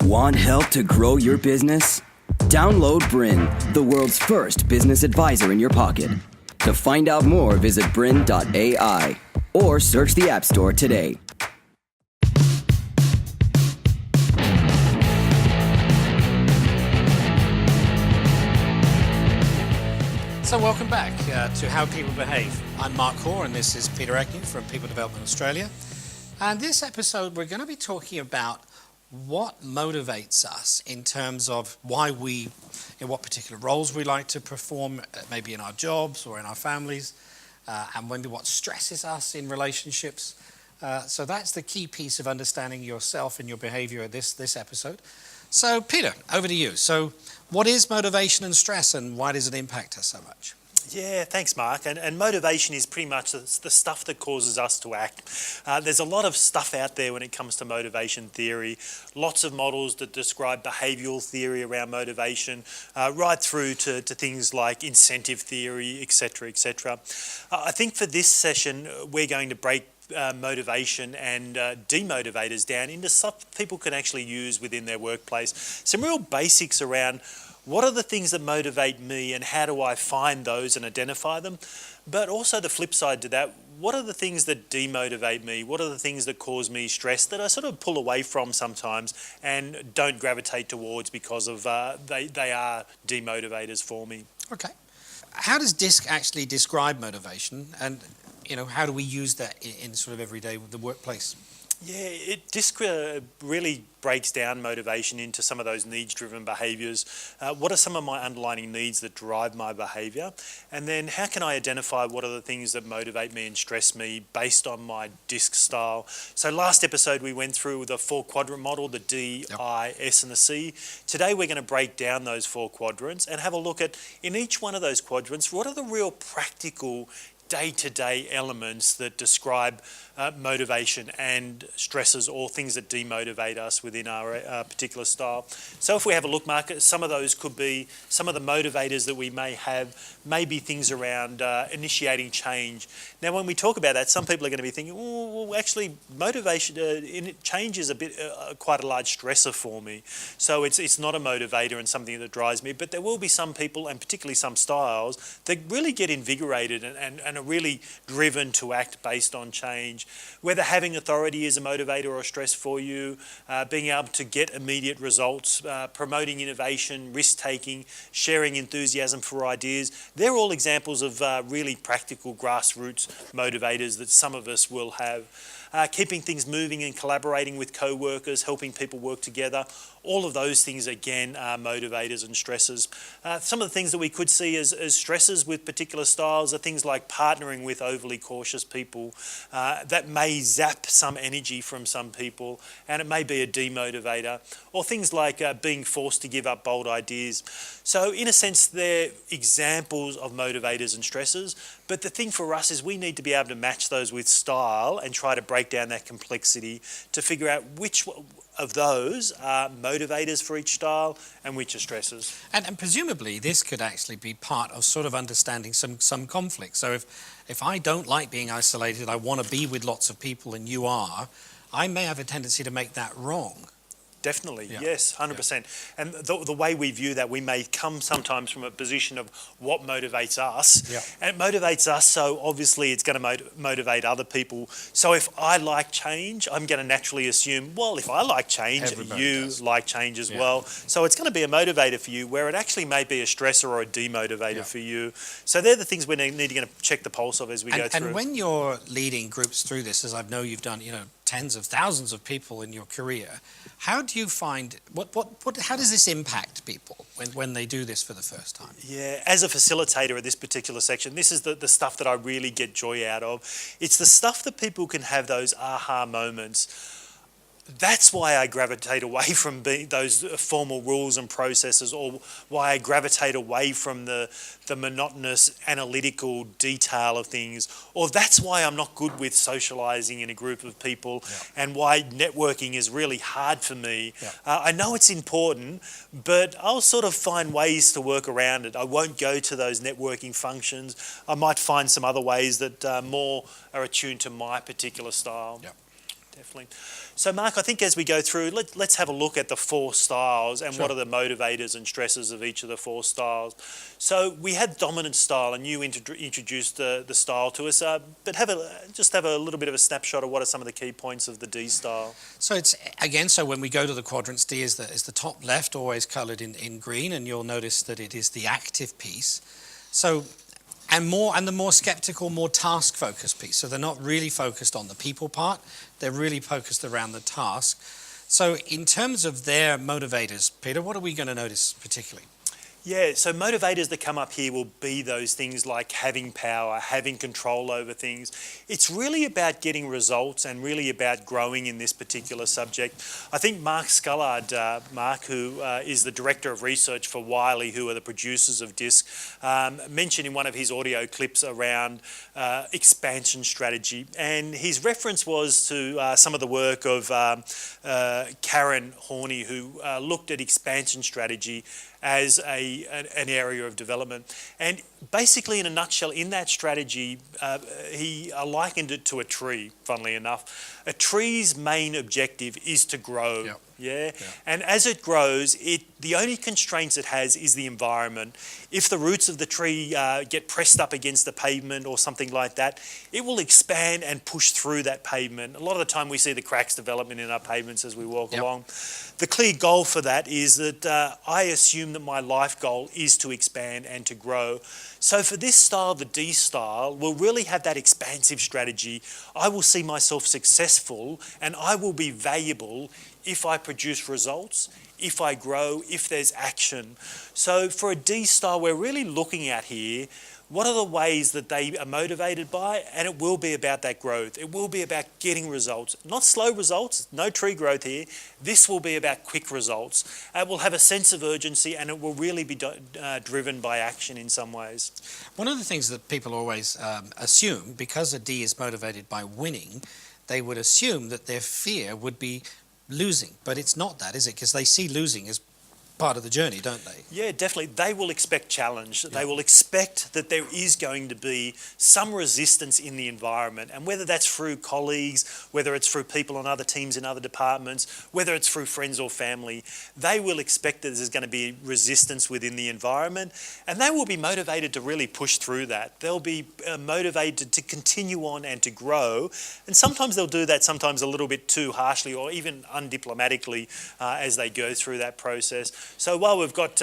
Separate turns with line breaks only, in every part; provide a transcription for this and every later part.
Want help to grow your business? Download Bryn, the world's first business advisor in your pocket. To find out more, visit bryn.ai or search the App Store today.
So welcome back to How People Behave. I'm Mark Hoare and this is Peter Agnew from People Development Australia. And this episode we're going to be talking about what motivates us in terms of why we, in what particular roles we like to perform, maybe in our jobs or in our families, and maybe what stresses us in relationships. So that's the key piece of understanding yourself and your behavior at this episode. So Peter, over to you. So what is motivation and stress and why does it impact us so much?
Yeah, thanks, Mark. And motivation is pretty much the stuff that causes us to act. There's a lot of stuff out there when it comes to motivation theory, lots of models that describe behavioural theory around motivation, right through to things like incentive theory, etc., etc. I think for this session, we're going to break motivation and demotivators down into stuff people can actually use within their workplace. Some real basics around what are the things that motivate me and how do I find those and identify them? But also the flip side to that, what are the things that demotivate me? What are the things that cause me stress that I sort of pull away from sometimes and don't gravitate towards because of they are demotivators for me?
Okay. How does DISC actually describe motivation and how do we use that in sort of everyday the workplace?
Yeah, DISC really breaks down motivation into some of those needs-driven behaviours. What are some of my underlying needs that drive my behaviour? And then how can I identify what are the things that motivate me and stress me based on my DISC style? So last episode we went through the 4-quadrant model, the D, I, S and the C. Today we're going to break down those 4 quadrants and have a look at, in each one of those quadrants, what are the real practical day-to-day elements that describe motivation and stresses or things that demotivate us within our particular style. So if we have a look, Mark, some of those could be some of the motivators that we may have, maybe things around initiating change. Now when we talk about that, some people are going to be thinking, oh, well, actually motivation, change is quite a large stressor for me. So it's not a motivator and something that drives me, but there will be some people, and particularly some styles, that really get invigorated and are really driven to act based on change. Whether having authority is a motivator or a stress for you, being able to get immediate results, promoting innovation, risk-taking, sharing enthusiasm for ideas, they're all examples of really practical grassroots motivators that some of us will have. Keeping things moving and collaborating with co-workers, helping people work together, all of those things again are motivators and stressors. Some of the things that we could see as stressors with particular styles are things like partnering with overly cautious people. That may zap some energy from some people and it may be a demotivator, or things like being forced to give up bold ideas. So in a sense they're examples of motivators and stressors, but the thing for us is we need to be able to match those with style and try to break down that complexity to figure out which of those are motivators for each style and which are stressors.
And presumably this could actually be part of sort of understanding some conflict. So if I don't like being isolated, I want to be with lots of people and you are, I may have a tendency to make that wrong.
Definitely, yes, 100%. And the way we view that, we may come sometimes from a position of what motivates us. And it motivates us, so obviously it's going to motivate other people. So if I like change, I'm going to naturally assume, well, if I like change, you like change as well. So it's going to be a motivator for you, where it actually may be a stressor or a demotivator for you. So they're the things we need to check the pulse of as we go through.
And when you're leading groups through this, as I know you've done, tens of thousands of people in your career, how do you find, how does this impact people when they do this for the first time?
Yeah, as a facilitator of this particular section, this is the stuff that I really get joy out of. It's the stuff that people can have those aha moments. That's why I gravitate away from those formal rules and processes, or why I gravitate away from the monotonous analytical detail of things, or that's why I'm not good with socializing in a group of people, and why networking is really hard for me. I know it's important, but I'll sort of find ways to work around it. I won't go to those networking functions. I might find some other ways that more are attuned to my particular style. Definitely. So, Mark, I think as we go through, let's have a look at the 4 styles and
Sure.
what are the motivators and stresses of each of the 4 styles. So, we had dominant style, and you introduced the style to us. But just have a little bit of a snapshot of what are some of the key points of the D style.
So it's again, so when we go to the quadrants, D is the top left, always coloured in green, and you'll notice that it is the active piece. So and the more skeptical, more task focused piece. So they're not really focused on the people part, they're really focused around the task. So in terms of their motivators, Peter, what are we going to notice particularly?
Yeah, so motivators that come up here will be those things like having power, having control over things. It's really about getting results and really about growing in this particular subject. I think Mark Scullard, Mark, who is the Director of Research for Wiley, who are the producers of DISC, mentioned in one of his audio clips around expansion strategy. And his reference was to some of the work of Karen Horney, who looked at expansion strategy as an area of development. And basically, in a nutshell, in that strategy, he likened it to a tree, funnily enough. A tree's main objective is to grow.
Yep.
Yeah, and as it grows, the only constraints it has is the environment. If the roots of the tree get pressed up against the pavement or something like that, it will expand and push through that pavement. A lot of the time we see the cracks developing in our pavements as we walk along. The clear goal for that is that I assume that my life goal is to expand and to grow. So for this style, the D style, will really have that expansive strategy. I will see myself successful and I will be valuable if I produce results, if I grow, if there's action. So for a D style, we're really looking at here, what are the ways that they are motivated by? And it will be about that growth. It will be about getting results, not slow results, no tree growth here. This will be about quick results. It will have a sense of urgency and it will really be driven by action in some ways.
One of the things that people always assume, because a D is motivated by winning, they would assume that their fear would be losing, but it's not that, is it? Because they see losing as part of the journey, don't they?
Yeah, definitely. They will expect challenge. They will expect that there is going to be some resistance in the environment, and whether that's through colleagues, whether it's through people on other teams in other departments, whether it's through friends or family, they will expect that there's going to be resistance within the environment, and they will be motivated to really push through that. They'll be motivated to continue on and to grow, and sometimes they'll do that sometimes a little bit too harshly or even undiplomatically as they go through that process. So while we've got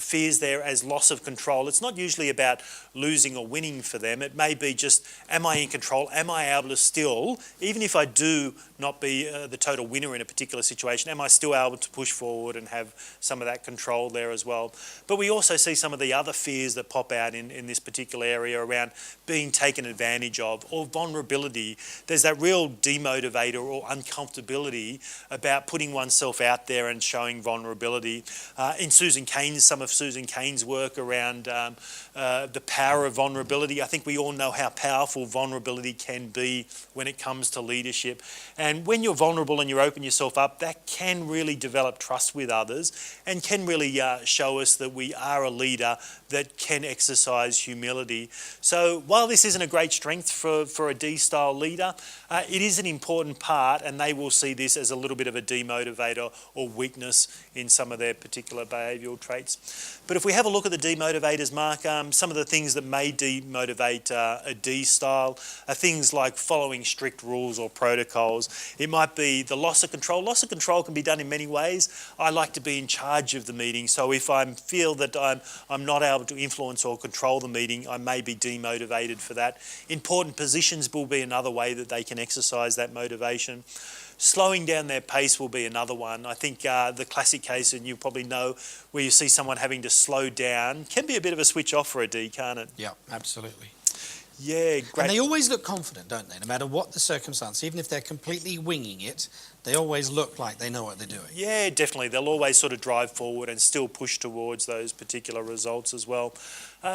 fears there as loss of control, it's not usually about losing or winning for them. It may be just, am I in control? Am I able to still, even if I do not be the total winner in a particular situation, am I still able to push forward and have some of that control there as well? But we also see some of the other fears that pop out in this particular area around being taken advantage of or vulnerability. There's that real demotivator or uncomfortability about putting oneself out there and showing vulnerability. In Susan Cain's, some of Susan Cain's work around the power of vulnerability, I think we all know how powerful vulnerability can be when it comes to leadership. And when you're vulnerable and you open yourself up, that can really develop trust with others and can really show us that we are a leader that can exercise humility. So while this isn't a great strength for a D-style leader, it is an important part, and they will see this as a little bit of a demotivator or weakness in some of their particular behavioural traits. But if we have a look at the demotivators, Mark, some of the things that may demotivate a D style are things like following strict rules or protocols. It might be the loss of control. Loss of control can be done in many ways. I like to be in charge of the meeting, so if I feel that I'm not able to influence or control the meeting, I may be demotivated for that. Important positions will be another way that they can exercise that motivation. Slowing down their pace will be another one. I think the classic case, and you probably know, where you see someone having to slow down, can be a bit of a switch off for a D, can't it?
Yeah, absolutely.
Yeah, great.
And they always look confident, don't they? No matter what the circumstance, even if they're completely winging it, they always look like they know what they're doing.
Yeah, definitely. They'll always sort of drive forward and still push towards those particular results as well.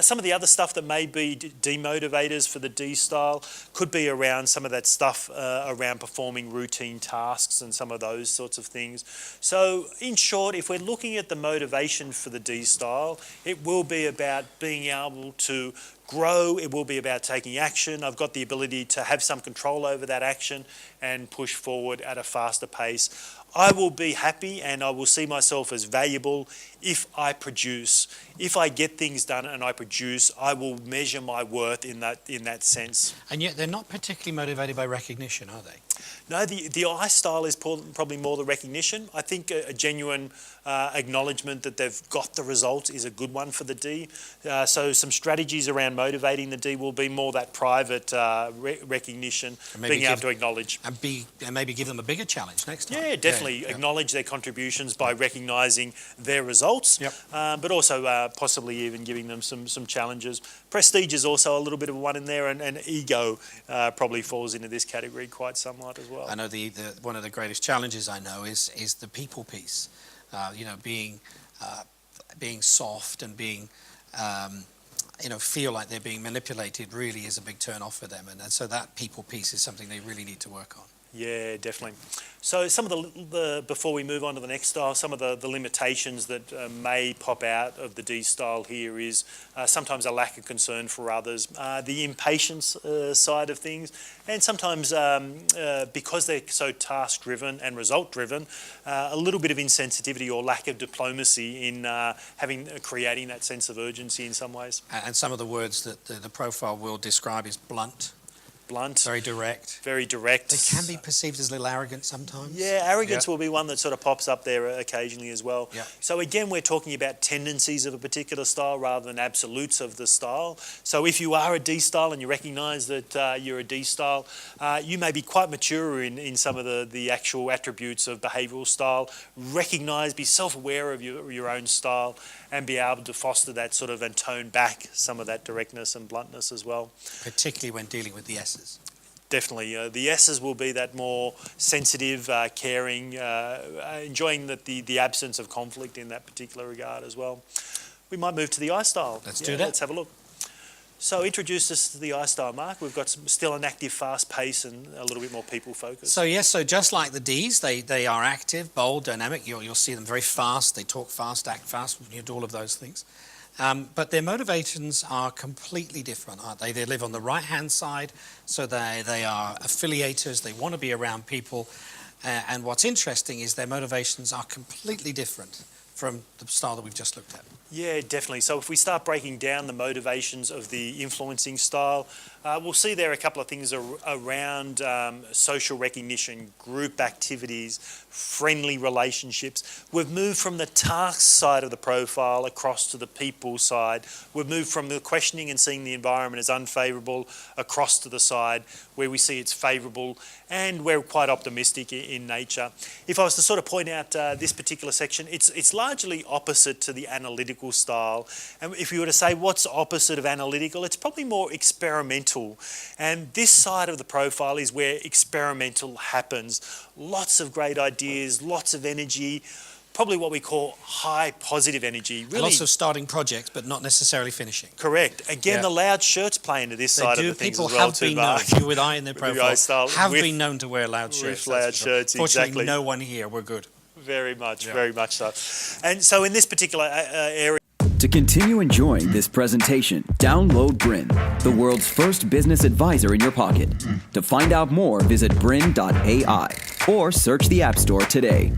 Some of the other stuff that may be demotivators for the D style could be around some of that stuff around performing routine tasks and some of those sorts of things. So in short, if we're looking at the motivation for the D style, it will be about being able to grow. It will be about taking action. I've got the ability to have some control over that action and push forward at a faster pace. I will be happy and I will see myself as valuable if I produce. If I get things done and I produce, I will measure my worth in that sense.
And yet they're not particularly motivated by recognition, are they?
No, the I style is probably more the recognition. I think a genuine acknowledgement that they've got the results is a good one for the D. So some strategies around motivating the D will be more that private recognition, being able to acknowledge.
And maybe give them a bigger challenge next time.
Yeah, definitely acknowledge their contributions by recognising their results, but also possibly even giving them some challenges. Prestige is also a little bit of one in there, and ego probably falls into this category quite somewhat as well.
I know one of the greatest challenges I know is the people piece. Being soft and being feel like they're being manipulated really is a big turn off for them, and so that people piece is something they really need to work on.
Yeah, definitely. So some of the before we move on to the next style, some of the limitations that may pop out of the D style here is sometimes a lack of concern for others, the impatience side of things, and sometimes because they're so task-driven and result-driven, a little bit of insensitivity or lack of diplomacy in creating that sense of urgency in some ways.
And some of the words that the profile will describe is blunt. Very direct.
Very direct.
They can be perceived as a little arrogant sometimes.
Yeah, arrogance will be one that sort of pops up there occasionally as well.
Yeah.
So again, we're talking about tendencies of a particular style rather than absolutes of the style. So if you are a D style and you recognise that you're a D style, you may be quite mature in some of the actual attributes of behavioural style. Recognise, be self-aware of your own style and be able to foster that sort of and tone back some of that directness and bluntness as well.
Particularly when dealing with the S's.
Definitely. The S's will be that more sensitive, caring, enjoying the absence of conflict in that particular regard as well. We might move to the I style.
Let's do that.
Let's have a look. So introduce us to the I style, Mark. We've got still an active, fast pace and a little bit more people focused.
So yes, so just like the Ds, they are active, bold, dynamic. You'll see them very fast. They talk fast, act fast. You do all of those things. But their motivations are completely different, aren't they? They live on the right-hand side, so they are affiliators. They want to be around people. And what's interesting is their motivations are completely different from the style that we've just looked at.
Yeah, definitely. So if we start breaking down the motivations of the influencing style, we'll see there a couple of things around social recognition, group activities, friendly relationships. We've moved from the task side of the profile across to the people side. We've moved from the questioning and seeing the environment as unfavourable across to the side where we see it's favourable, and we're quite optimistic in nature. If I was to sort of point out this particular section, it's largely opposite to the analytical style. And if you were to say what's opposite of analytical, it's probably more experimental. And this side of the profile is where experimental happens. Lots of great ideas, lots of energy, probably what we call high positive energy. Really,
lots of starting projects, but not necessarily finishing.
Correct. Again, the loud shirts play into this side of the things
People
as well
have
too,
been
Mark.
known, you with I in their profile, have been known to wear loud shirts.
With loud shirts,
Fortunately,
exactly.
no one here. We're good.
Very much so. And so in this particular area...
To continue enjoying this presentation, download Bryn, the world's first business advisor in your pocket. To find out more, visit bryn.ai or search the App Store today.